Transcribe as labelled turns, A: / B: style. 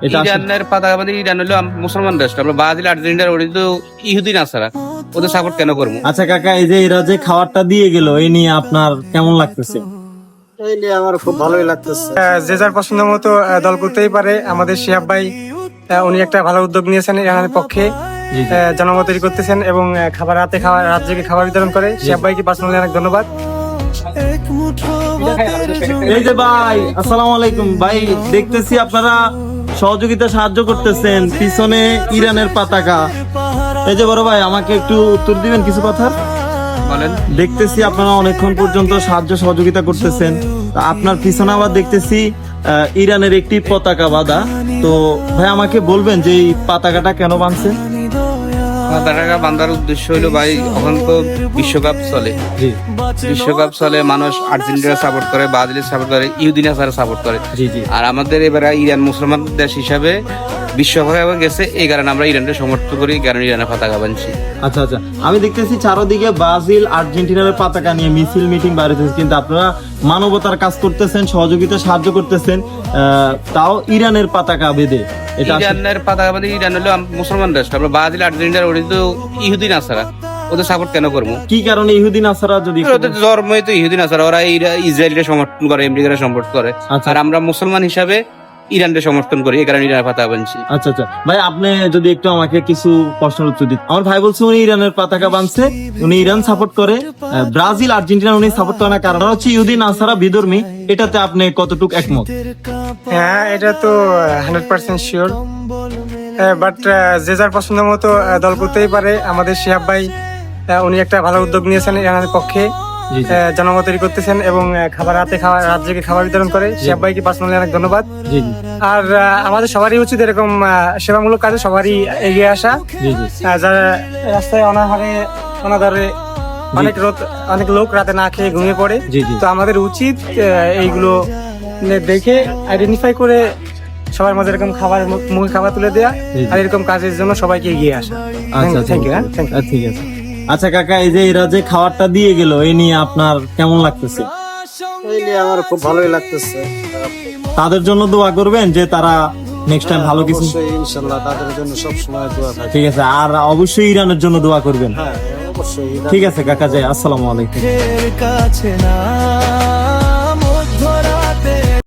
A: ইরানের পতাকা বাঁধি ইরান হলো মুসলমান রাষ্ট্র, আমরা ব্রাজিল আর্জেন্টিনার ওরা তো ইহুদি নাসারা, ওদের সাপোর্ট কেন করবো?
B: আচ্ছা কাকা, এই যে এরা যে খাবারটা দিয়ে গেল, এই নিয়ে আপনার কেমন লাগতেছে?
C: এই নিয়ে আমার খুব ভালোই লাগতেছে।
D: যে যার পছন্দ মতো দল করতেই পারে। আমাদের শিহাব ভাই উনি একটা ভালো উদ্যোগ নিয়েছেন ইরানের পক্ষে, জনমত তৈরি করতেছেন এবং রাত জেগে খাবার বিতরণ করে। শিহাব ভাইকে পার্সোনালি অনেক ধন্যবাদ।
B: এই যে ভাই, আসসালামু আলাইকুম ভাই, দেখতেছি আপনারা সহযোগিতা সাহায্য করতেছেন, পিছনে ইরানের পতাকা। এই যে বড় ভাই, আমাকে একটু উত্তর দিবেন কিছু কথা?
A: বলেন।
B: দেখতেছি আপনারা অনেকক্ষণ পর্যন্ত সাহায্য সহযোগিতা করতেছেন, তা আপনার পিছনে আবার দেখতেছি ইরানের একটি পতাকা বাঁধা। তো ভাই আমাকে বলবেন যে এই পতাকাটা কেন বাঁধছেন?
A: পতাকা বাঁধার উদ্দেশ্য হলো ভাই, এখন তো বিশ্বকাপ চলে,
B: জি
A: বিশ্বকাপ চলে, মানুষ আর্জেন্টিনা সাপোর্ট করে, ব্রাজিল সাপোর্ট করে, ইহুদি নাসারা সাপোর্ট করে।
B: জি জি।
A: আর আমাদের এবারে ইরান মুসলমান দেশ হিসাবে বিশ্বকাপে গেছে, এই কারণে আমরা ইরানকে সমর্থন করি, কারণ ইরানের পতাকা বানছি।
B: আচ্ছা আচ্ছা, আমি দেখতেছি চারদিকে ব্রাজিল আর্জেন্টিনার পতাকা নিয়ে মিছিল মিটিং বাইরে হচ্ছে, কিন্তু আপনারা মানবতার কাজ করতেছেন, সহযোগিতা সাহায্য করতেছেন, তাও ইরানের পতাকা বেঁধে। এটা
A: ইরানের পতাকা বাঁধি ইরান হলো মুসলমান রাষ্ট্র, আমরা ব্রাজিল আর্জেন্টিনার ওরা তো ইহুদি নাসারা, ওদের সাপোর্ট কেন করবো?
B: কি কারণে ইহুদি নাসারা? যদি
A: ওদের ধর্মই তো ইহুদি নাসারা, ওরা ইসরায়েলকে সমর্থন করে, আমেরিকাকে সমর্থন করে।
B: আচ্ছা।
A: আর আমরা মুসলমান হিসাবে ইরানকে সমর্থন করি, এই কারণে ইরানের পতাকা বানছি।
B: আচ্ছা আচ্ছা ভাই, আপনি যদি একটু আমাকে কিছু প্রশ্নের উত্তর দিন। আমার ভাই বলছে উনি ইরানের পতাকা বানছে, উনি ইরান সাপোর্ট করে, ব্রাজিল আর্জেন্টিনা উনি সাপোর্ট করে না, কারণ হচ্ছে ইহুদি নাসারা বিধর্মী। এটাতে আপনি কতটুকু একমত?
D: হ্যাঁ, এটা তো 100% শিওর, বাট যে যার পছন্দ মতো দল করতেই পারে। আমাদের শিহাব ভাই উনি একটা ভালো উদ্যোগ নিয়েছেন ইরানের পক্ষে,
B: জি জি।
D: জনমত তৈরি করতেছেন এবং রাত জেগে খাবার বিতরণ করে। শিহাব ভাইকে পার্সোনালি অনেক ধন্যবাদ।
B: জি জি
D: আর আমাদের সবারই উচিত এরকম সেবামূলক কাজে সবারই এগিয়ে আসা।
B: জি জি।
D: যারা রাস্তায় অনাধারে অনেক লোক রাতে না খেয়ে ঘুমিয়ে পড়ে,
B: জি, জি।
D: তো আমাদের উচিত এইগুলো দেখে আইডেন্টিফাই করে সবার মাঝে এরকম মুখে খাবার তুলে দেয়া,
B: জি, জি।
D: আর এরকম কাজের জন্য সবাইকে এগিয়ে আসা।
B: আচ্ছা
D: থ্যাংক ইউ।
B: ঠিক আছে। আচ্ছা কাকা, এই যে এরা যে খাবারটা দিয়ে গেল, এই নিয়ে আপনার কেমন লাগতেছে?
C: এই নিয়ে আমার খুব ভালোই লাগতেছে।
B: তাদের জন্য দোয়া করবেন যে তারা নেক্সট টাইম ভালো কিছু।
C: অবশ্যই ইনশাআল্লাহ তাদের জন্য সব সময় দোয়া থাকে।
B: ঠিক আছে, আর অবশ্যই ইরানের জন্য দোয়া করবেন।
C: হ্যাঁ অবশ্যই।
B: ঠিক আছে কাকা, যাই, আসসালামু আলাইকুম।